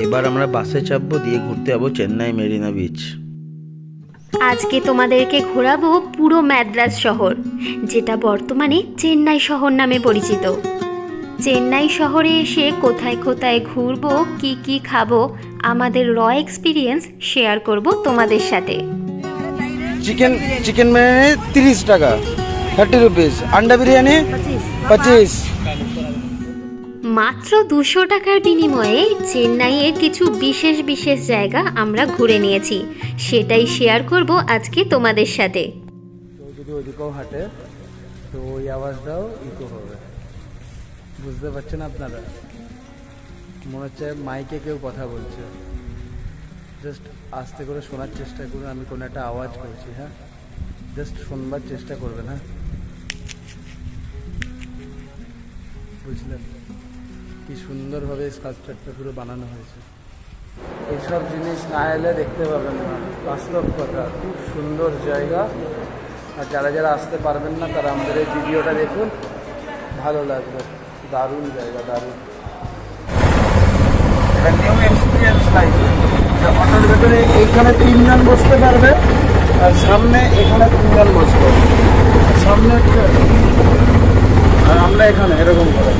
এবার আমরা বাসে চাপবো, দিয়ে ঘুরতে যাবো চেন্নাই মেরিনা বিচ। আজকে তোমাদেরকে ঘোরাবো পুরো ম্যাদ্রাস শহর, যেটা বর্তমানে চেন্নাই শহর নামে পরিচিত। চেন্নাই শহরে এসে কোথায় কোথায় ঘুরবো, কি কি খাবো, আমাদের র এক্সপিরিয়েন্স শেয়ার করব তোমাদের সাথে। চিকেন বিরিয়ানি 30 টাকা, 30 রুপিস। আন্ডা বিরিয়ানি 25। মাত্র 200 টাকার বিনিময়ে চেন্নাইয়ের কিছু বিশেষ বিশেষ জায়গা আমরা ঘুরে নিয়েছি, সেটাই শেয়ার করব আজকে তোমাদের সাথে। যদি ওইদিকেও হাঁটে তো ওই আওয়াজটাও ইকো হবে, বুঝতে পারছেন আপনারা? মনে হচ্ছে মাইকে কেউ কথা বলছে। জাস্ট আস্তে করে শোনার চেষ্টা করুন, আমি কোনো একটা আওয়াজ করছি। হ্যাঁ, জাস্ট শুনবার চেষ্টা করবেন। হ্যাঁ, বুঝলেন কি সুন্দরভাবে স্কাল্পচারটা পুরো বানানো হয়েছে। এইসব জিনিস না এলে দেখতে পাবেন না, বাস্তব কথা। খুব সুন্দর জায়গা, আর যারা যারা আসতে পারবেন না তারা আমাদের এই ভিডিওটা দেখুন, ভালো লাগবে। দারুণ জায়গা, দারুণ। এটা নিউ এক্সপিরিয়েন্স লাইফ। অটোর ভেতরে এইখানে 3 জন বসতে পারবে, আর সামনে এখানে 3 জন বসবে, সামনে আর আমরা এখানে এরকম করে।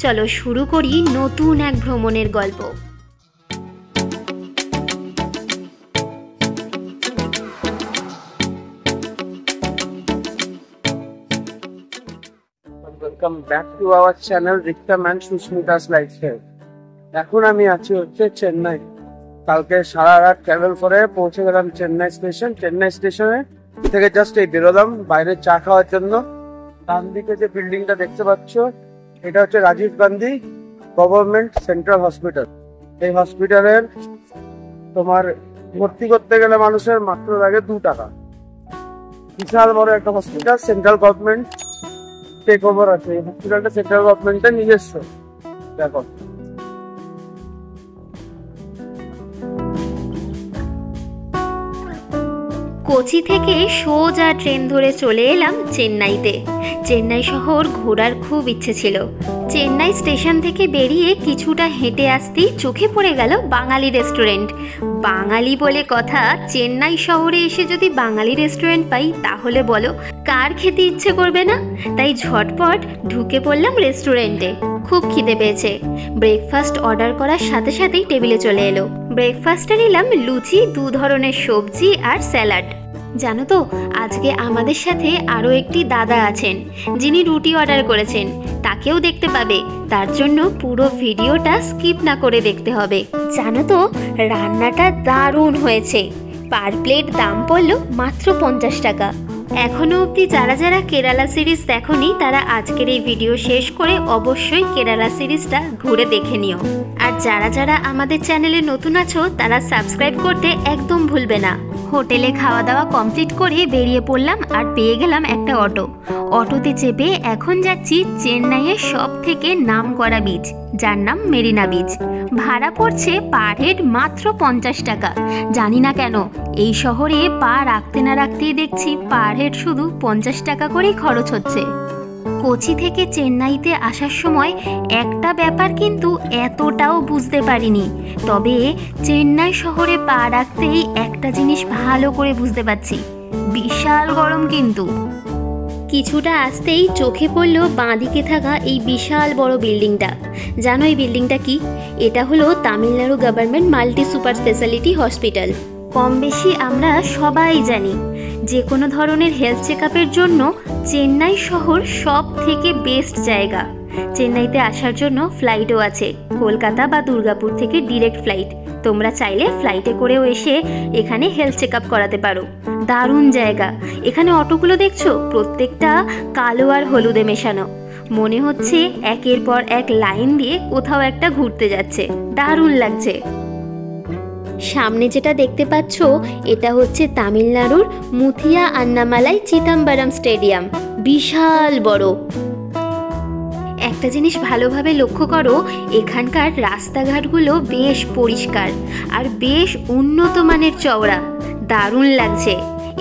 চলো শুরু করি নতুন এক ভ্রমণের গল্প। Welcome back to our channel Riktam and Susmita's lifestyle. এখন আমি আছি হচ্ছে চেন্নাই। কালকে সারা রাত ট্রাভেল করে পৌঁছে গেলাম চেন্নাই স্টেশন। চেন্নাই স্টেশনে থেকে জাস্ট এই বেরোলাম বাইরে চা খাওয়ার জন্য। ডান দিকে যে বিল্ডিংটা দেখতে পাচ্ছ, এটা হচ্ছে Rajiv Gandhi government central hospital. এই হসপিটালের তোমার ভর্তি করতে গেলে মানুষের মাত্র লাগে 2 টাকা। বিশাল বড় একটা hospital, central government take over আছে। এই হসপিটালটা সেন্ট্রাল গভর্নমেন্টের নিজস্ব। দেখো, কোচি থেকে সোজা ট্রেন ধরে চলে এলাম চেন্নাইতে। চেন্নাই শহর ঘোরার খুব ইচ্ছে ছিল। চেন্নাই স্টেশন থেকে বেরিয়ে কিছুটা হেঁটে আসতেই চোখে পড়ে গেল বাঙালি রেস্টুরেন্ট। বাঙালি বলে কথা, চেন্নাই শহরে এসে যদি বাঙালি রেস্টুরেন্ট পাই তাহলে বলো কার খেতে ইচ্ছে করবে না? তাই ঝটপট ঢুকে পড়লাম রেস্টুরেন্টে। খুব খিদে পেয়েছে। ব্রেকফাস্ট অর্ডার করার সাথে সাথেই টেবিলে চলে এলো। ব্রেকফাস্টে নিলাম লুচি, 2 ধরনের সবজি আর স্যালাড। জানো তো, আজকে আমাদের সাথে আরও একটি দাদা আছেন যিনি রুটি অর্ডার করেছেন। তাকেও দেখতে পাবে, তার জন্য পুরো ভিডিওটা স্কিপ না করে দেখতে হবে। জানো তো, রান্নাটা দারুণ হয়েছে। পার প্লেট দাম পড়ল মাত্র 50 টাকা। এখনও অবধি যারা যারা কেরালা সিরিজ দেখোনি তারা আজকের এই ভিডিও শেষ করে অবশ্যই কেরালা সিরিজটা ঘুরে দেখে নিও। আর যারা যারা আমাদের চ্যানেলে নতুন আছো তারা সাবস্ক্রাইব করতে একদম ভুলবে না। হোটেলে খাওয়া দাওয়া কমপ্লিট করে বেরিয়ে পড়লাম, আর পেয়ে গেলাম একটা অটো। অটোতে চেপে এখন যাচ্ছি চেন্নাইয়ের সব থেকে নাম করা বিচ, যার নাম মেরিনা বিচ। ভাড়া পড়ছে পার হেড মাত্র 50 টাকা। জানি না কেন এই শহরে পা রাখতে না রাখতেই দেখছি পার হেড শুধু 50 টাকা করেই খরচ হচ্ছে। কোচি থেকে চেন্নাইতে আসার সময় একটা ব্যাপার কিন্তু এতটাও বুঝতে পারিনি, তবে চেন্নাই শহরে পা রাখতেই একটা জিনিস ভালো করে বুঝতে পারছি, বিশাল গরম কিন্তু। কিছুটা আসতেই চোখে পড়ল বাঁদিকে থাকা এই বিশাল বড় বিল্ডিংটা। জানো এই বিল্ডিংটা কি? এটা হলো Tamil Nadu government multi super speciality hospital. কম বেশি আমরা সবাই জানি যে কোনো ধরনের হেলথ চেকআপের জন্য চেন্নাই শহর সব থেকে বেস্ট জায়গা। চেন্নাইতে আসার জন্য ফ্লাইটও আছে, কলকাতা বা দুর্গাপুর থেকে ডিরেক্ট ফ্লাইট। তোমরা চাইলে ফ্লাইটে করেও এসে এখানে হেলথ চেকআপ করাতে পারো। দারুণ জায়গা। এখানে অটোগুলো দেখছো, প্রত্যেকটা কালো আর হলুদে মেশানো। মনে হচ্ছে একের পর এক লাইন দিয়ে কোথাও একটা ঘুরতে যাচ্ছে, দারুণ লাগছে। সামনে যেটা দেখতে পাচ্ছ এটা হচ্ছে তামিলনাড়ুর মুথিয়া আন্নামালাই চিদাম্বরম স্টেডিয়াম, বিশাল বড়। একটা জিনিস ভালোভাবে লক্ষ্য করো, এখানকার রাস্তাঘাটগুলো বেশ পরিষ্কার আর বেশ উন্নত মানের চওড়া, দারুণ লাগছে।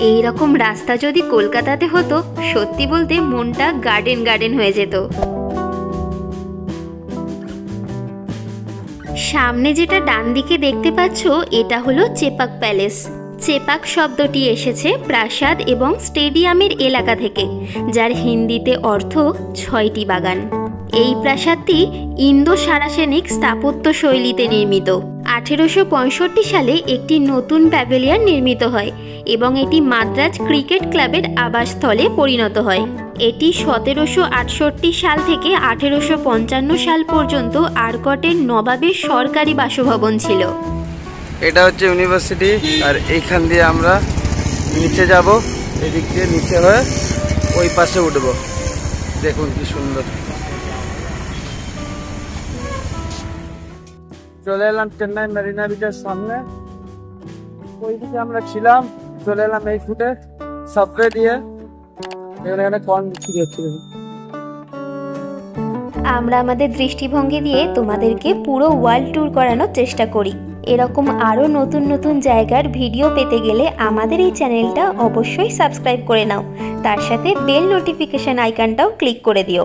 এই রকম রাস্তা যদি কলকাতাতে হতো, সত্যি বলতে মনটা গার্ডেন গার্ডেন হয়ে যেত। সামনে যেটা ডান দিকে দেখতে পাচ্ছ এটা হলো চেপাক প্যালেস। চেপাক শব্দটি এসেছে প্রাসাদ এবং স্টেডিয়ামের এলাকা থেকে, যার হিন্দিতে অর্থ 6টি বাগান। এই প্রাসাদটি ইন্দো সারাসেনিক স্থাপত্য শৈলীতে নির্মিত। 1865 সালে একটি নতুন প্যাভিলিয়ন নির্মিত হয় এবং এটি মাদ্রাজ ক্রিকেট ক্লাবের আবাসস্থলে পরিণত হয়। এটি 1768 সাল থেকে 1855 সাল পর্যন্ত আরকটের নবাবের সরকারি বাসভবন ছিল। এটা হচ্ছে ইউনিভার্সিটি, আর এইখান দিয়ে আমরা নিচে যাব, এদিক দিয়ে নিচে হয়ে ওই পাশে উঠব। দেখুন কি সুন্দর। চলে এলাম চেন্নাই মেরিনা বিচের সামনে। ওইদিকে আমরা ছিলাম, চলে এলাম এই ফুটে সাবওয়ে দিয়ে। এখানে কর্ন বিক্রি হচ্ছে। আমরা আমাদের দৃষ্টিভঙ্গি দিয়ে তোমাদেরকে পুরো ওয়ার্ল্ড ট্যুর করানোর চেষ্টা করি। এরকম আরও নতুন নতুন জায়গার ভিডিও পেতে গেলে আমাদের এই চ্যানেলটা অবশ্যই সাবস্ক্রাইব করে নাও, তার সাথে বেল নোটিফিকেশন আইকনটাও ক্লিক করে দিও।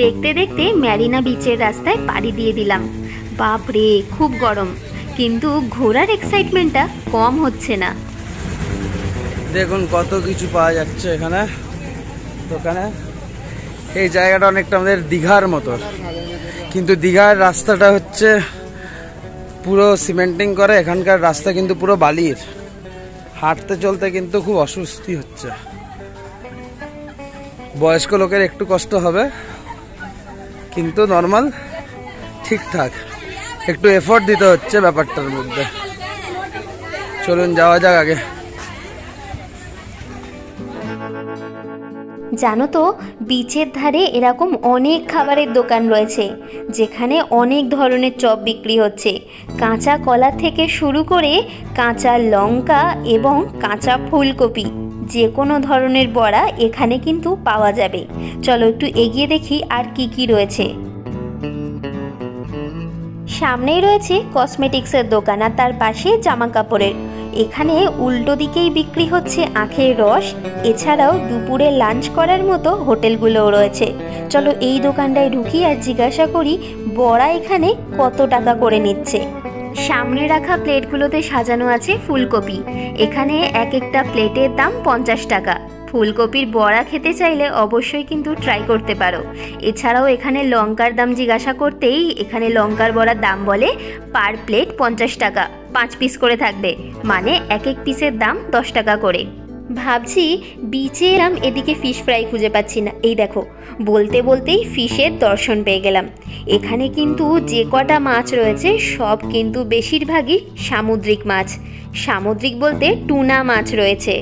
দেখতে দেখতে মেরিনা বিচের রাস্তায় পাড়ি দিয়ে দিলাম। বাপরে খুব গরম, কিন্তু ঘোরার এক্সাইটমেন্টটা কম হচ্ছে না। দেখুন কত কিছু পাওয়া যাচ্ছে এখানে দোকানে। এই জায়গাটা অনেকটা আমাদের দীঘার মতো, কিন্তু দীঘার রাস্তাটা হচ্ছে পুরো সিমেন্টিং করে, এখানকার রাস্তা কিন্তু পুরো বালির। হাঁটতে চলতে কিন্তু খুব অস্বস্তি হচ্ছে। বয়স্ক লোকের একটু কষ্ট হবে, কিন্তু নর্মাল ঠিকঠাক। একটু এফোর্ট দিতে হচ্ছে ব্যাপারটার মধ্যে। চলুন যাওয়া যাক আগে। জানো তো, বিচের ধারে এরকম অনেক খাবারের দোকান রয়েছে, যেখানে অনেক ধরনের চপ বিক্রি হচ্ছে। কাঁচা কলা থেকে শুরু করে কাঁচা লঙ্কা এবং কাঁচা ফুলকপি, যে কোনো ধরনের বড়া এখানে কিন্তু পাওয়া যাবে। চলো একটু এগিয়ে দেখি আর কি কি রয়েছে। সামনেই রয়েছে কসমেটিক্সের দোকান, আর তার পাশে জামা কাপড়ের। এখানে উল্টো দিকেই বিক্রি হচ্ছে আখের রস। এছাড়াও দুপুরে লাঞ্চ করার মতো হোটেলগুলোও রয়েছে। চলো এই দোকানটায় ঢুকি আর জিজ্ঞাসা করি বড়া এখানে কত টাকা করে নিচ্ছে। সামনে রাখা প্লেটগুলোতে সাজানো আছে ফুলকপি। এখানে এক একটা প্লেটের দাম 50 টাকা। ফুলকপির বড়া খেতে চাইলে অবশ্যই কিন্তু ট্রাই করতে পারো। এছাড়াও এখানে লঙ্কার দাম জিজ্ঞাসা করতেই এখানে লঙ্কার বড়ার দাম বলে পার প্লেট 50 টাকা, 5 পিস করে থাকবে, মানে এক এক পিসের দাম 10 টাকা করে। ভাবছি বিচে এলাম, এদিকে ফিশ ফ্রাই খুঁজে পাচ্ছি না। এই দেখো, বলতে বলতেই ফিশের দর্শন পেয়ে গেলাম। এখানে কিন্তু যে কটা মাছ রয়েছে সব কিন্তু বেশিরভাগই সামুদ্রিক মাছ। সামুদ্রিক বলতে টুনা মাছ রয়েছে।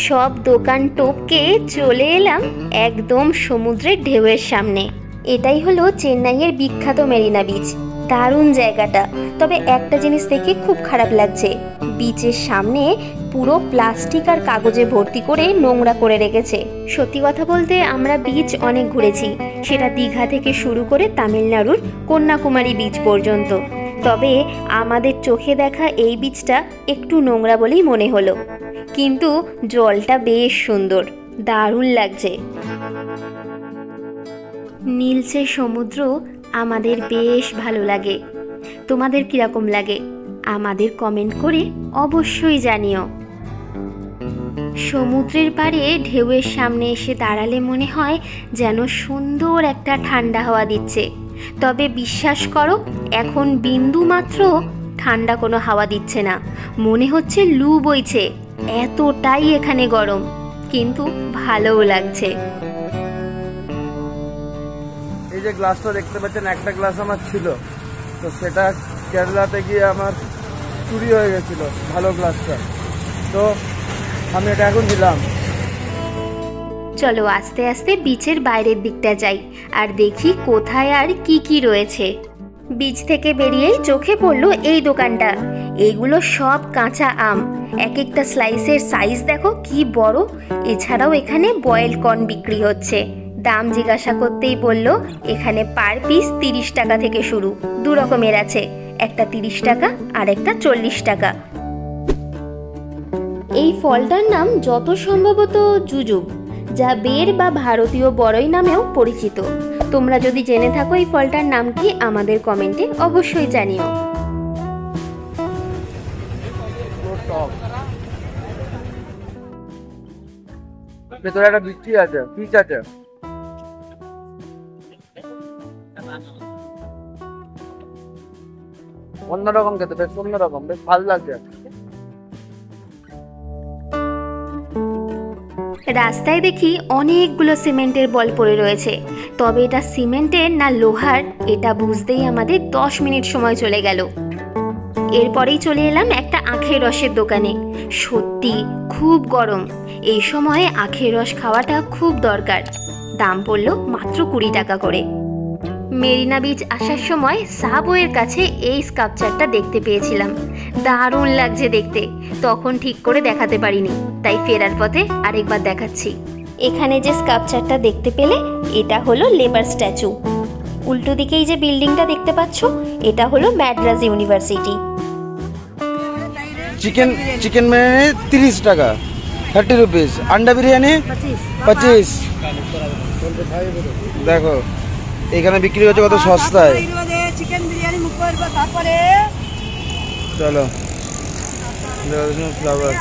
সব দোকান টপকে চলে এলাম একদম সমুদ্রের ঢেউয়ের সামনে। এটাই হলো চেন্নাইয়ের বিখ্যাত মেরিনা বিচ। দারুণ জায়গাটা, তবে একটা জিনিস দেখে খুব খারাপ লাগছে। বিচের সামনে পুরো প্লাস্টিক আর কাগজে ভর্তি করে নোংরা করে রেখেছে। সত্যি কথা বলতে আমরা বিচ অনেক ঘুরেছি, সেটা দীঘা থেকে শুরু করে তামিলনাড়ুর কন্যাকুমারী বিচ পর্যন্ত। তবে আমাদের চোখে দেখা এই বিচটা একটু নোংরা বলেই মনে হলো, কিন্তু জলটা বেশ সুন্দর, দারুণ লাগছে। নীলচে সমুদ্র আমাদের বেশ ভালো লাগে। তোমাদের কিরকম লাগে আমাদের কমেন্ট করে অবশ্যই জানিও। সমুদ্রের পাড়ে ঢেউয়ের সামনে এসে দাঁড়ালে মনে হয় যেন সুন্দর একটা ঠান্ডা হাওয়া দিচ্ছে। তবে বিশ্বাস করো, এখন বিন্দু মাত্র ঠান্ডা কোনো হাওয়া দিচ্ছে না, মনে হচ্ছে লু বইছে, এতটাই এখানে গরম, কিন্তু ভালোও লাগছে। এই যে গ্লাসটা দেখতে পাচ্ছেন, একটা গ্লাস আমার ছিল, তো সেটা কেরালাতে গিয়ে আমার চুরি হয়ে গেছিল, ভালো গ্লাসটা, তো আমি এটা এখন দিলাম। চলো আস্তে আস্তে বিচের বাইরের দিকটা যাই আর দেখি কোথায় আর কি কি রয়েছে। বিচ থেকে বেরিয়েই চোখে পড়লো এই দোকানটা। এইগুলো সব কাঁচা আম, এক একটা স্লাইসের সাইজ দেখো কি বড়। এছাড়াও এখানে বয়েল কর্ন বিক্রি হচ্ছে। দাম জিজ্ঞাসা করতেই বলল এখানে পার পিস 30 টাকা থেকে শুরু। দু রকমের আছে, একটা 30 টাকা আর একটা 40 টাকা। এই ফলটার নাম যত সম্ভবত জুজুব। যা বের বা ভারতীয় বড়ই নামেও পরিচিত। তোমরা যদি জেনে থাকো এই ফলটার নাম কি, আমাদের কমেন্টে অবশ্যই জানিও। ভেতরে একটা বিচি আছে, পিচ আছে। অন্যরকম খেতে, বেশ অন্যরকম, বেশ ভালো লাগছে। রাস্তায় দেখি অনেকগুলো সিমেন্টের বল পড়ে রয়েছে, তবে এটা সিমেন্টের না লোহার এটা বুঝতেই আমাদের 10 মিনিট সময় চলে গেল। এরপরেই চলে এলাম একটা আখের রসের দোকানে। সত্যি খুব গরম, এই সময়ে আখের রস খাওয়াটা খুব দরকার। দাম পড়ল মাত্র 20 টাকা করে। মেরিনা বিচ আসার সময় সাবওয়ের কাছে এই স্কাল্পচারটা দেখতে পেয়েছিলাম, দারুণ লাগছে দেখতে। তখন ঠিক করে দেখাতে পারিনি, তাই ফেরার পথে আরেকবার দেখাচ্ছি। এখানে যে স্কাল্পচারটা দেখতে পেলে এটা হলো লেবার স্ট্যাচু। উল্টো দিকেই যে বিল্ডিংটা দেখতে পাচ্ছ এটা হলো ম্যাড্রাস ইউনিভার্সিটি। চিকেন में 30 টাকা, 30 रुपीज। अंडा बिरयानी 25। দেখো এখানে বিক্রি হচ্ছে কত সস্তায়। চিকেন বিরিয়ানি 30 টাকা তারপরে চলো ফ্লাওয়ার।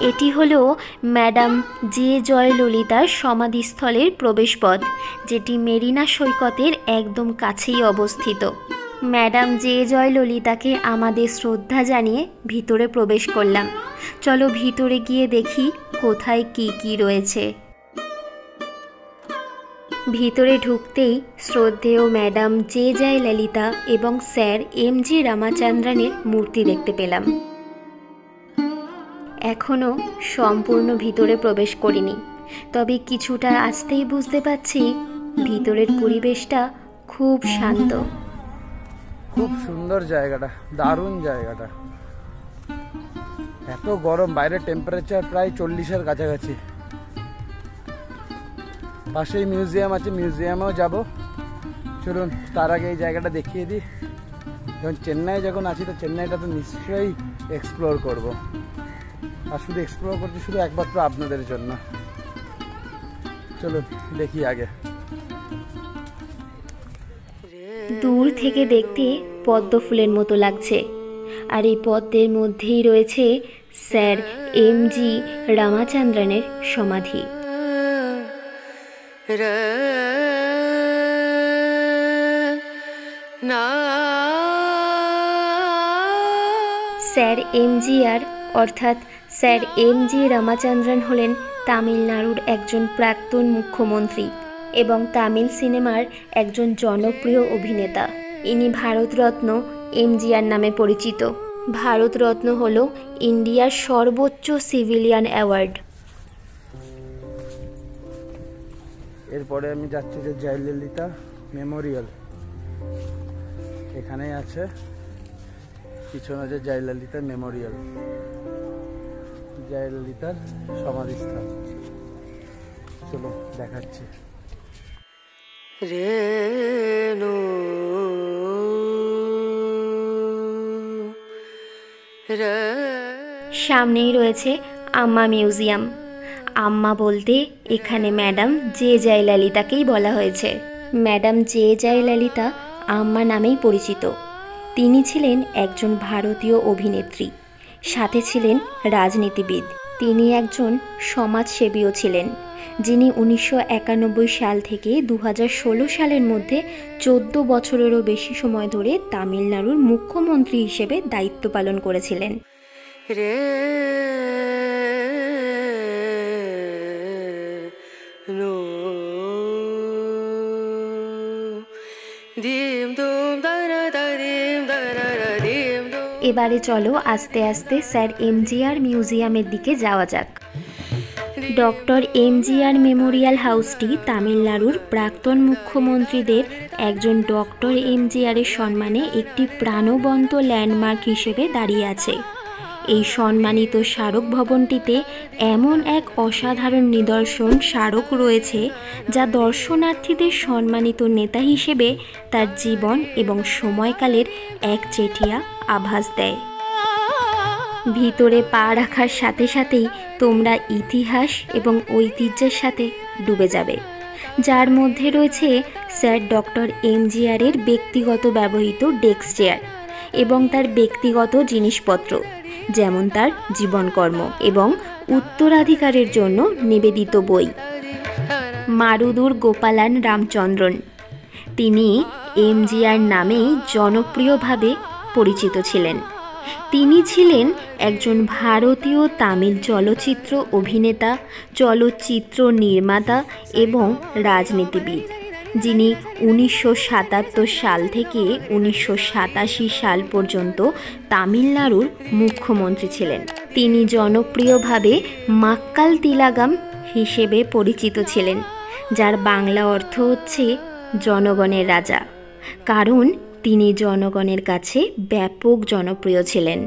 এটি হলো ম্যাডাম জে জয়ললিতার সমাধিস্থলের প্রবেশপথ, যেটি মেরিনা সৈকতের একদম কাছেই অবস্থিত। ম্যাডাম জে জয়ললিতাকে আমাদের শ্রদ্ধা জানিয়ে ভিতরে প্রবেশ করলাম। চলো ভিতরে গিয়ে দেখি কোথায় কি কি রয়েছে। ভিতরে ঢুকতেই শ্রদ্ধেয় ম্যাডাম জে জয়ললিতা এবং স্যার এম.জি. রামাচন্দ্রনের মূর্তি দেখতে পেলাম। এখনও সম্পূর্ণ ভিতরে প্রবেশ করিনি, তবে কিছুটা আসতেই বুঝতে পারছি ভিতরের পরিবেশটা খুব শান্ত। খুব সুন্দর জায়গাটা, দারুণ জায়গাটা। এত গরম, বাইরে টেম্পারেচার প্রায় 40-এর কাছাকাছি। পাশেই মিউজিয়াম আছে, মিউজিয়ামেও যাব। চলুন তার আগে এই জায়গাটা দেখিয়ে দিই। যখন চেন্নাই যখন আছি তো চেন্নাইটা তো নিশ্চয়ই এক্সপ্লোর করব। আর শুধু এক্সপ্লোর করছি শুধু একমাত্র আপনাদের জন্য। চলুন দেখি আগে। দূর থেকে দেখতে পদ্ম ফুলের মতো লাগছে, আর এই পদ্মের মধ্যেই রয়েছে স্যার এম.জি. রামাচন্দ্রনের সমাধি। স্যার এম.জি.আর অর্থাৎ স্যার এম.জি. রামাচন্দ্রন হলেন তামিলনাড়ুর একজন প্রাক্তন মুখ্যমন্ত্রী এবং তামিল সিনেমার একজন জনপ্রিয় অভিনেতা। ইনি ভারতরত্ন এমজিআর নামে পরিচিত। ভারতরত্ন হল ইন্ডিয়ার সর্বোচ্চ সিভিলিয়ান অ্যাওয়ার্ড। এরপরে আমি যাচ্ছি যে জয়ললিতা মেমোরিয়াল, এখানেই আছে পিছনে যে জয়ললিতা মেমোরিয়াল, জয়ললিতার সমাধিস্থল। চলো দেখাচ্ছি। সামনেই রয়েছে আম্মা মিউজিয়াম। আম্মা বলতে এখানে ম্যাডাম জে জয়ললিতাকেই বলা হয়েছে। ম্যাডাম জে জয়ললিতা আম্মা নামেই পরিচিত। তিনি ছিলেন একজন ভারতীয় অভিনেত্রী, সাথে ছিলেন রাজনীতিবিদ। তিনি একজন সমাজসেবীও ছিলেন, যিনি 1991 সাল থেকে 2016 সালের মধ্যে 14 বছরেরও বেশি সময় ধরে তামিলনাড়ুর মুখ্যমন্ত্রী হিসেবে দায়িত্ব পালন করেছিলেন। এবারে চলো আস্তে আস্তে স্যার এমজিআর মিউজিয়ামের দিকে যাওয়া যাক। ডক্টর এমজিআর মেমোরিয়াল হাউসটি তামিলনাড়ুর প্রাক্তন মুখ্যমন্ত্রীদের একজন ডক্টর এমজিআরের সম্মানে একটি প্রাণবন্ত ল্যান্ডমার্ক হিসেবে দাঁড়িয়ে আছে। এই সম্মানিত স্মারক ভবনটিতে এমন এক অসাধারণ নিদর্শন স্মারক রয়েছে যা দর্শনার্থীদের সম্মানিত নেতা হিসেবে তার জীবন এবং সময়কালের একচেটিয়া আভাস দেয়। ভিতরে পা রাখার সাথে সাথেই তোমরা ইতিহাস এবং ঐতিহ্যের সাথে ডুবে যাবে, যার মধ্যে রয়েছে স্যার ডক্টর এমজিআরের ব্যক্তিগত ব্যবহৃত ডেস্ক চেয়ার এবং তার ব্যক্তিগত জিনিসপত্র, যেমন তার জীবনকর্ম এবং উত্তরাধিকারের জন্য নিবেদিত বই। মারুদুর গোপালান রামচন্দ্রন, তিনি এমজিআর নামেই জনপ্রিয়ভাবে পরিচিত ছিলেন। তিনি ছিলেন একজন ভারতীয় তামিল চলচ্চিত্র অভিনেতা, চলচ্চিত্র নির্মাতা এবং রাজনীতিবিদ, যিনি 1977 সাল থেকে 1987 সাল পর্যন্ত তামিলনাড়ুর মুখ্যমন্ত্রী ছিলেন। তিনি জনপ্রিয়ভাবে মাক্কাল তিলাগাম হিসেবে পরিচিত ছিলেন, যার বাংলা অর্থ হচ্ছে জনগণের রাজা, কারণ তিনি জনগণের কাছে ব্যাপক জনপ্রিয় ছিলেন।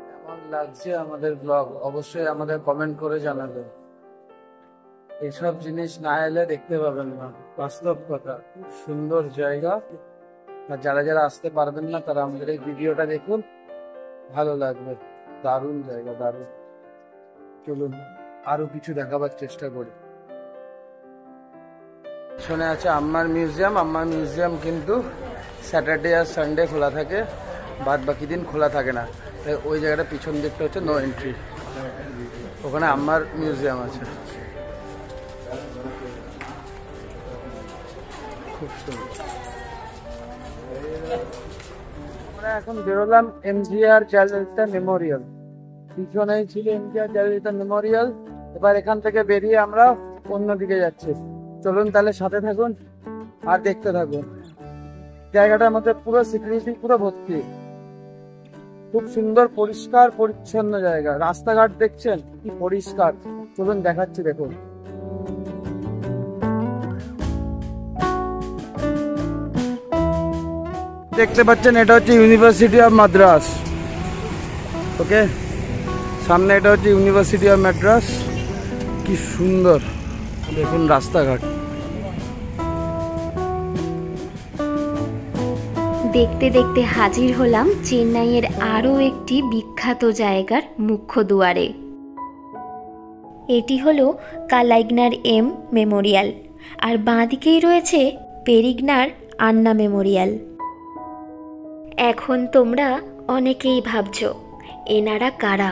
কেমন লাগছে আমাদের ব্লগ অবশ্যই আমাদের কমেন্ট করে জানাবেন। এসব জিনিস না এলে দেখতে পাবেন না, বাস্তব কথা। খুব সুন্দর জায়গা, আর যারা যারা আসতে পারবেন না তারা আমাদের এই ভিডিওটা দেখুন, ভালো লাগবে। দারুণ জায়গা, দারুণ। চলুন আরো কিছু দেখাবার চেষ্টা করি। শুনে আছে আম্মার মিউজিয়াম। আম্মার মিউজিয়াম কিন্তু স্যাটারডে আর সানডে খোলা থাকে, বাদ বাকি দিন খোলা থাকে না। তাই ওই জায়গাটা পিছন দিকটা হচ্ছে নো এন্ট্রি, ওখানে আম্মার মিউজিয়াম আছে। খুব সুন্দর। আমরা এখন বেরোলাম এমজিআর জয়ললিতা মেমোরিয়াল। পিছনেই ছিল এমজিআর জয়ললিতা মেমোরিয়াল। এবার এখান থেকে বেরিয়ে আমরা অন্যদিকে যাচ্ছি। চলুন তাহলে সাথে থাকুন আর দেখতে থাকুন। জায়গাটার মধ্যে পুরো সিকিউরিটি পুরো ভর্তি, খুব সুন্দর পরিষ্কার পরিচ্ছন্ন জায়গা। রাস্তাঘাট দেখছেন কি পরিষ্কার, চলুন দেখাচ্ছি, দেখুন। দেখতে পাচ্ছেন এটা হচ্ছে ইউনিভার্সিটি অফ মাদ্রাস। ওকে, সামনে এটা হচ্ছে ইউনিভার্সিটি অফ মাদ্রাস। কি সুন্দর দেখুন রাস্তাঘাট। দেখতে দেখতে হাজির হলাম চেন্নাইয়ের আরও একটি বিখ্যাত জায়গার মুখ্য দুয়ারে। এটি হলো কালাইগনার এম মেমোরিয়াল, আর বাঁদিকেই রয়েছে পেরিগনার আন্না মেমোরিয়াল। এখন তোমরা অনেকেই ভাবছো এনারা কারা,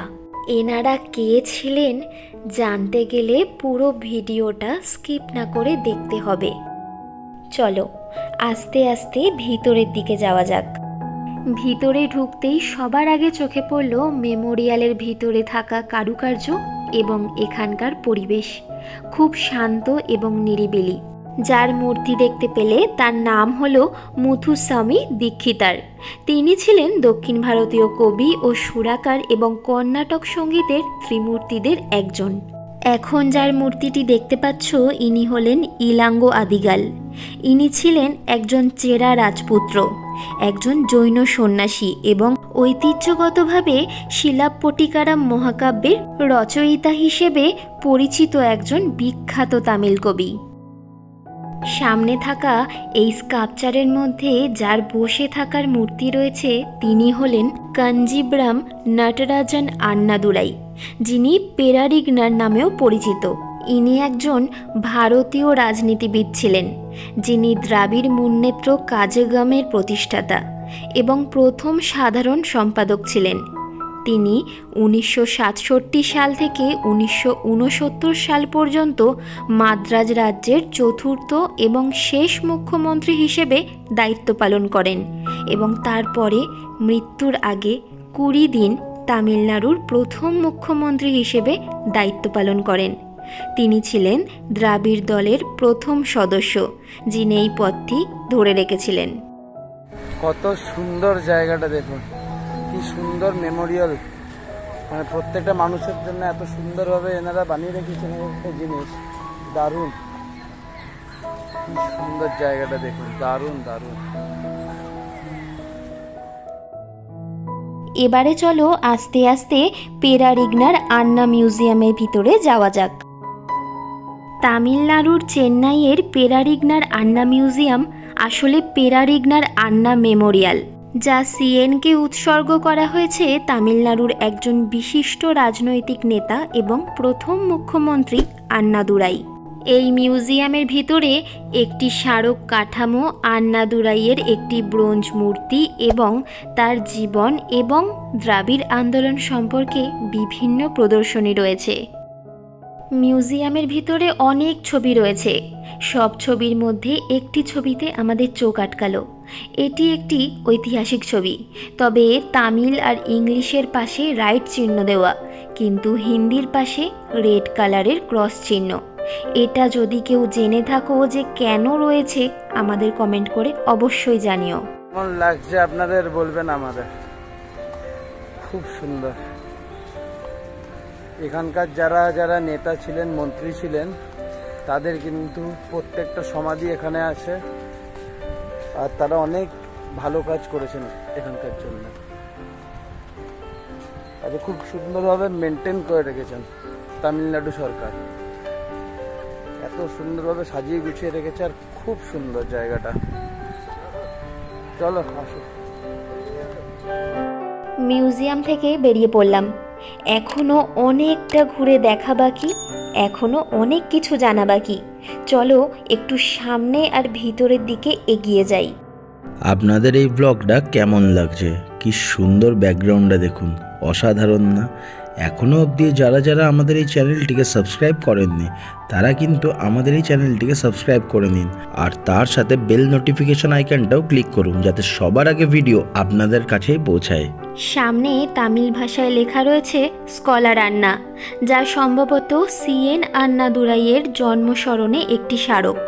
এনারা কে ছিলেন। জানতে গেলে পুরো ভিডিওটা স্কিপ না করে দেখতে হবে। চলো আস্তে আস্তে ভিতরের দিকে যাওয়া যাক। ভিতরে ঢুকতেই সবার আগে চোখে পড়ল মেমোরিয়ালের ভিতরে থাকা কারুকার্য এবং এখানকার পরিবেশ। খুব শান্ত এবং নিরিবিলি। যার মূর্তি দেখতে পেলে তার নাম হলো মুথুস্বামী দীক্ষিতার। তিনি ছিলেন দক্ষিণ ভারতীয় কবি ও সুরাকার এবং কর্ণাটক সঙ্গীতের ত্রিমূর্তিদের একজন। এখন যার মূর্তিটি দেখতে পাচ্ছ ইনি হলেন ইলাঙ্গো আদিগাল। ইনি ছিলেন একজন চেরা রাজপুত্র, একজন জৈন সন্ন্যাসী এবং ঐতিহ্যগতভাবে শিলাপ্পটিকারাম মহাকাব্যের রচয়িতা হিসেবে পরিচিত একজন বিখ্যাত তামিল কবি। সামনে থাকা এই স্কাল্পচারের মধ্যে যার বসে থাকার মূর্তি রয়েছে তিনি হলেন কাঞ্জিব্রাম নটরাজন আন্নাদুরাই, যিনি পেরারিগনার নামেও পরিচিত। ইনি একজন ভারতীয় রাজনীতিবিদ ছিলেন, যিনি দ্রাবিড় মুন্নেত্র কাজেগামের প্রতিষ্ঠাতা এবং প্রথম সাধারণ সম্পাদক ছিলেন। তিনি 1967 সাল থেকে 1969 সাল পর্যন্ত মাদ্রাজ রাজ্যের চতুর্থ এবং শেষ মুখ্যমন্ত্রী হিসেবে দায়িত্ব পালন করেন এবং তারপরে মৃত্যুর আগে 20 দিন তামিলনাড়ুর প্রথম মুখ্যমন্ত্রী হিসেবে দায়িত্ব পালন করেন। তিনি ছিলেন দ্রাবিড় দলের প্রথম সদস্য, যিনি এই পদটি ধরে রেখেছিলেন। কত সুন্দর জায়গাটা দেখুন, কি সুন্দর মেমোরিয়াল। মানে প্রত্যেকটা মানুষের জন্য এত সুন্দরভাবে এনারা বানিয়ে রেখেছেন একটা জিনিস, দারুণ। কি সুন্দর জায়গাটা দেখুন, দারুণ দারুণ। এবারে চলো আস্তে আস্তে পেরারিগনার আন্না মিউজিয়ামের ভিতরে যাওয়া যাক। তামিলনাড়ুর চেন্নাইয়ের পেরারিগনার আন্না মিউজিয়াম আসলে পেরারিগনার আন্না মেমোরিয়াল। যা সিএনকে উৎসর্গ করা হয়েছে তামিলনাড়ুর একজন বিশিষ্ট রাজনৈতিক নেতা এবং প্রথম মুখ্যমন্ত্রী আন্নাদুরাই। এই মিউজিয়ামের ভিতরে একটি স্মারক কাঠামো, আন্নাদুরাইয়ের একটি ব্রোঞ্জ মূর্তি এবং তার জীবন এবং দ্রাবিড় আন্দোলন সম্পর্কে বিভিন্ন প্রদর্শনী রয়েছে। মিউজিয়ামের ভিতরে অনেক ছবি রয়েছে। সব ছবির মধ্যে একটি ছবিতে আমাদের চোখ আটকালো। এটি একটি ঐতিহাসিক ছবি, তবে তামিল আর ইংলিশের পাশে রাইট চিহ্ন দেওয়া, কিন্তু হিন্দির পাশে রেড কালারের ক্রস চিহ্ন। এটা যদি কেউ জেনে থাকো যে কেন রয়েছে, আমাদের কমেন্ট করে অবশ্যই জানিও। কেমন লাগছে আপনাদের বলবেন আমাদের। খুব সুন্দর। এখানকার যারা যারা নেতা ছিলেন, মন্ত্রী ছিলেন, তাদের কিন্তু প্রত্যেকটা সমাধি এখানে আছে, আর তারা অনেক ভালো কাজ করেছেন এখানকার জন্য। আর খুব সুন্দরভাবে মেনটেন করে রেখেছেন তামিলনাড়ু সরকার। এত সুন্দরভাবে সাজিয়ে গুছিয়ে রেখেছে, আর খুব সুন্দর জায়গাটা। চলো আসো। মিউজিয়াম থেকে বেরিয়ে পড়লাম। এখনো অনেকটা ঘুরে দেখা বাকি, এখনো অনেক কিছু জানা বাকি। চলো একটু সামনে আর ভিতরের দিকে এগিয়ে যাই। আপনাদের এই ব্লগটা কেমন লাগছে? কি সুন্দর ব্যাকগ্রাউন্ডটা দেখুন, অসাধারণ না? এখনও অবধি যারা যারা আমাদের এই চ্যানেলটিকে সাবস্ক্রাইব করেননি, তারা কিন্তু আমাদের এই চ্যানেলটিকে সাবস্ক্রাইব করে নিন, আর তার সাথে বেল নোটিফিকেশন আইকনটাও ক্লিক করুন, যাতে সবার আগে ভিডিও আপনাদের কাছেই পৌঁছায়। সামনে তামিল ভাষায় লেখা রয়েছে স্কলার আন্না, যা সম্ভবত সিএন আন্নাদুরাইয়ের জন্মস্মরণে একটি স্মারক।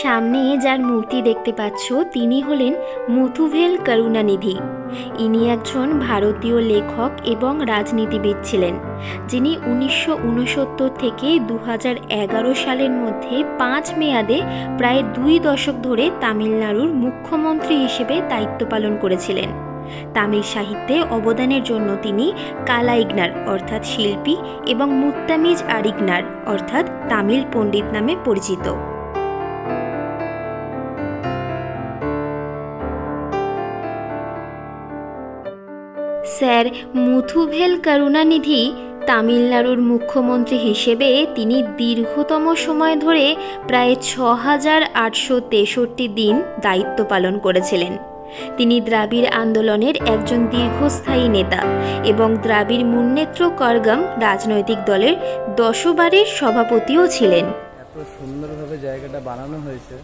সামনে যার মূর্তি দেখতে পাচ্ছ, তিনি হলেন মুথুভেল করুণানিধি। ইনি একজন ভারতীয় লেখক এবং রাজনীতিবিদ ছিলেন, যিনি 1969 থেকে 2011 সালের মধ্যে 5 মেয়াদে প্রায় 2 দশক ধরে তামিলনাড়ুর মুখ্যমন্ত্রী হিসেবে দায়িত্ব পালন করেছিলেন। তামিল সাহিত্যে অবদানের জন্য তিনি কালাইগনার অর্থাৎ শিল্পী এবং মুত্তামিজ আরিগনার অর্থাৎ তামিল পণ্ডিত নামে পরিচিত। স্যার মুথুভেল করুণানিধি তামিলনাড়ুর মুখ্যমন্ত্রী হিসেবে তিনি দীর্ঘতম সময় ধরে প্রায় 6863 দিন দায়িত্ব পালন করেছিলেন। তিনি দ্রাবিড় আন্দোলনের একজন দীর্ঘস্থায়ী নেতা এবং দ্রাবিড় মুন্নেত্র কড়গম রাজনৈতিক দলের 10 বারের সভাপতিও ছিলেন। এত সুন্দরভাবে জায়গাটা বানানো হয়েছে,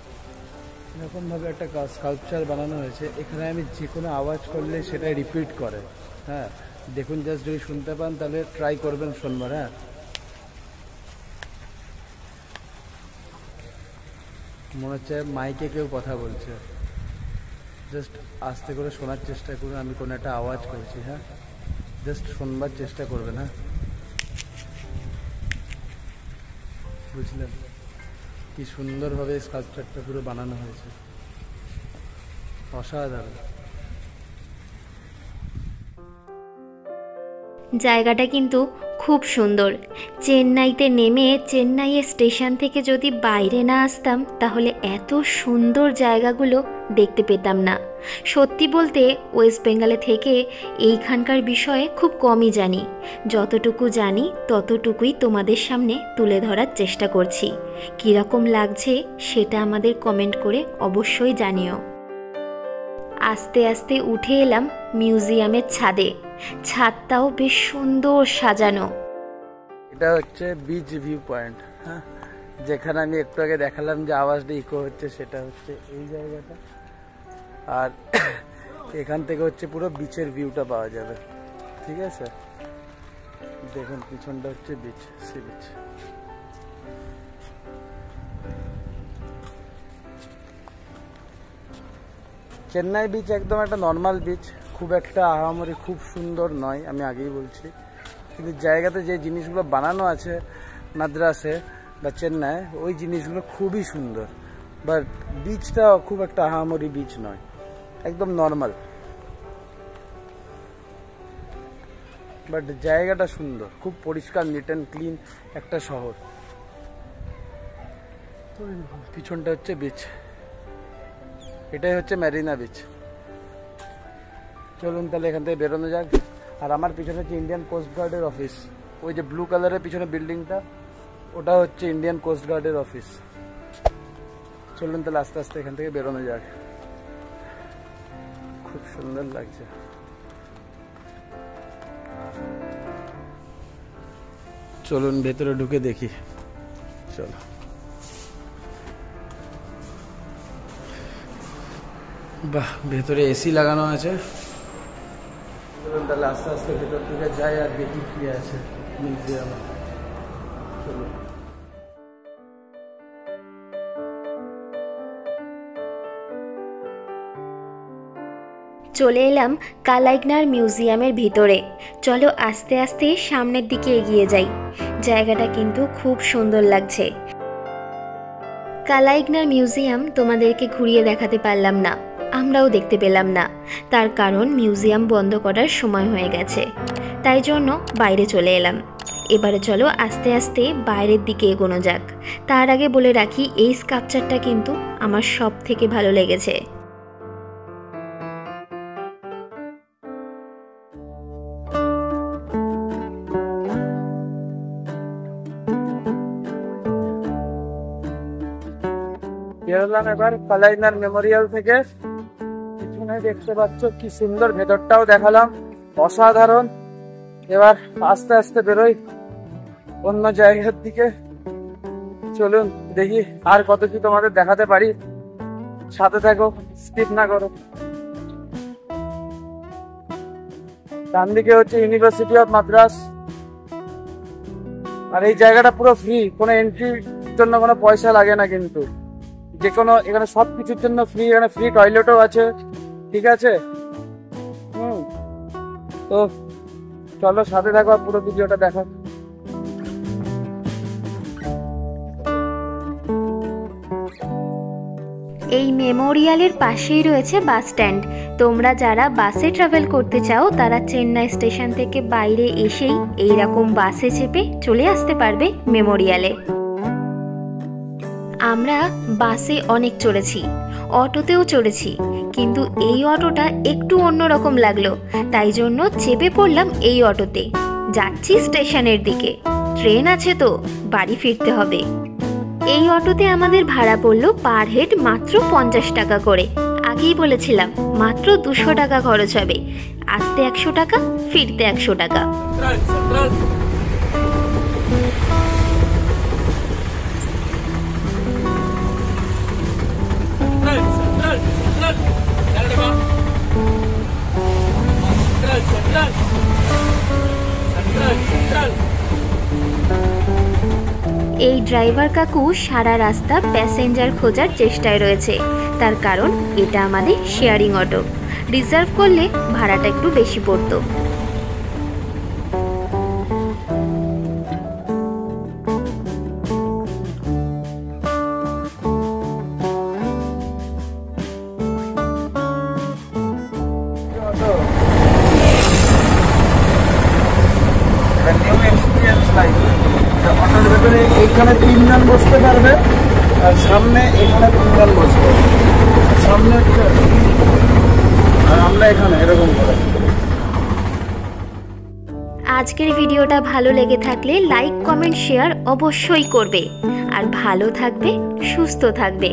এরকমভাবে একটা স্কাল্পচার বানানো হয়েছে। এখানে আমি যে কোনো আওয়াজ করলে সেটা রিপিট করে। হ্যাঁ দেখুন, জাস্ট যদি শুনতে পান তাহলে ট্রাই করবেন শুনবার। হ্যাঁ মনে হচ্ছে মাইকে কেউ কথা বলছে। জাস্ট আস্তে করে শোনার চেষ্টা করুন। আমি কোনো একটা আওয়াজ করছি, হ্যাঁ জাস্ট শুনবার চেষ্টা করবেন। হ্যাঁ বুঝলেন কি সুন্দরভাবে স্কাল্পচারটা পুরো বানানো হয়েছে, অসাধারণ। জায়গাটা কিন্তু খুব সুন্দর। চেন্নাইতে নেমে চেন্নাইয়ের স্টেশন থেকে যদি বাইরে না আসতাম, তাহলে এত সুন্দর জায়গাগুলো দেখতে পেতাম না। সত্যি বলতে ওয়েস্ট বেঙ্গলে থেকে এইখানকার বিষয়ে খুব কমই জানি। যতটুকু জানি ততটুকুই তোমাদের সামনে তুলে ধরার চেষ্টা করছি। কীরকম লাগছে সেটা আমাদের কমেন্ট করে অবশ্যই জানিও। আস্তে আস্তে উঠে এলাম মিউজিয়ামের ছাদে। ছাদটাও বেশ সুন্দর সাজানো। এটা হচ্ছে বিচ ভিউ পয়েন্ট। হ্যাঁ যেখানে আমি একটু আগে দেখালাম যে আওয়াজটা ইকো হচ্ছে, সেটা হচ্ছে এই জায়গাটা। আর এখান থেকে হচ্ছে পুরো বিচের ভিউটা পাওয়া যাবে। ঠিক আছে, দেখুন পিছনটা হচ্ছে beach, sea beach. Chennai beach একদম একটা নর্মাল বিচ, খুব একটা আহামরি খুব সুন্দর নয়, আমি আগেই বলছি। কিন্তু জায়গাতে যে জিনিসগুলো বানানো আছে মাদ্রাসে বা চেন্নাই, ওই জিনিসগুলো খুবই সুন্দর। বাট বিচটা খুব একটা আহামরি বিচ নয়, একদম নর্মাল। বাট জায়গাটা সুন্দর, খুব পরিষ্কার, নিট অ্যান্ড ক্লিন একটা শহর। পিছনটা হচ্ছে বিচ। এটাই হচ্ছে মেরিনা বিচ। চলুন তাহলে এখান থেকে বেরোনো যাক। আর আমার পিছনে হচ্ছে ইন্ডিয়ান কোস্ট গার্ডের অফিস, ওই যে ব্লু কালারের পিছনে বিল্ডিংটা ওটা হচ্ছে ইন্ডিয়ান কোস্ট গার্ডের অফিস। চলুন তাহলে আস্তে আস্তে এখান থেকে বেরোনো যাক। খুব সুন্দর লাগছে। চলুন ভেতরে ঢুকে দেখি। চলো। বাহ, ভেতরে এসি লাগানো আছে। চলুন তাহলে আস্তে আস্তে ভেতর দিকে যাই আর দেখি কি আছে মিউজিয়ামে। চলুন। চলে এলাম কালাইগনার মিউজিয়ামের ভিতরে। চলো আস্তে আস্তে সামনের দিকে এগিয়ে যাই। জায়গাটা কিন্তু খুব সুন্দর লাগছে। কালাইগনার মিউজিয়াম তোমাদেরকে ঘুরিয়ে দেখাতে পারলাম না, আমরাও দেখতে পেলাম না, তার কারণ মিউজিয়াম বন্ধ করার সময় হয়ে গেছে। তাই জন্য বাইরে চলে এলাম। এবারে চলো আস্তে আস্তে বাইরের দিকে এগোনো যাক। তার আগে বলে রাখি, এই স্কাল্পচারটা কিন্তু আমার সব থেকে ভালো লেগেছে। বেরোলাম এবার কালাইগনার মেমোরিয়াল থেকে। পিছনে দেখতে পাচ্ছ কি সুন্দর, ভেতরটাও দেখালাম, অসাধারণ। এবার আস্তে আস্তে বেরোই অন্য জায়গার দিকে। চলুন দেখি আর কত কি তোমাদের দেখাতে পারি। সাথে থাকো, স্কিপ না করো। ডান দিকে হচ্ছে ইউনিভার্সিটি অফ মাদ্রাস। আর এই জায়গাটা পুরো ফ্রি, কোনো এন্ট্রির জন্য কোনো পয়সা লাগে না কিন্তু। যে কোনো এখানে সব কিছুর জন্য ফ্রি। এখানে ফ্রি টয়লেটও আছে, ঠিক আছে। তো চলো সাথে থাকো, পুরো ভিডিওটা দেখো। এই মেমোরিয়ালের পাশেই রয়েছে বাস স্ট্যান্ড। তোমরা যারা বাসে ট্রাভেল করতে চাও তারা চেন্নাই স্টেশন থেকে বাইরে এসেই এইরকম বাসে চেপে চলে আসতে পারবে মেমোরিয়ালে। আমরা বাসে অনেক চড়েছি, অটোতেও চড়েছি, কিন্তু এই অটোটা একটু অন্যরকম লাগলো, তাই জন্য চেপে পড়লাম এই অটোতে। যাচ্ছি স্টেশনের দিকে, ট্রেন আছে তো বাড়ি ফিরতে হবে। এই অটোতে আমাদের ভাড়া পড়লো পার হেড মাত্র 50 টাকা করে। আগেই বলেছিলাম মাত্র 200 টাকা খরচ হবে। আসতে 100 টাকা, ফিরতে 100 টাকা। এই ড্রাইভার কাকু সারা রাস্তা প্যাসেঞ্জার খোঁজার চেষ্টায় রয়েছে, তার কারণ এটা আমাদের শেয়ারিং অটো। রিজার্ভ করলে ভাড়াটা একটু বেশি পড়তো। অটোর ভেতরে এইখানে 3 জন বসতে পারবে, আর সামনে এখানে 3 জন বসবে। সামনে আর আমরা এখানে এরকম করে। আজকের ভিডিওটা ভালো লেগে থাকলে লাইক, কমেন্ট, শেয়ার অবশ্যই করবে। আর ভালো থাকবে, সুস্থ থাকবে।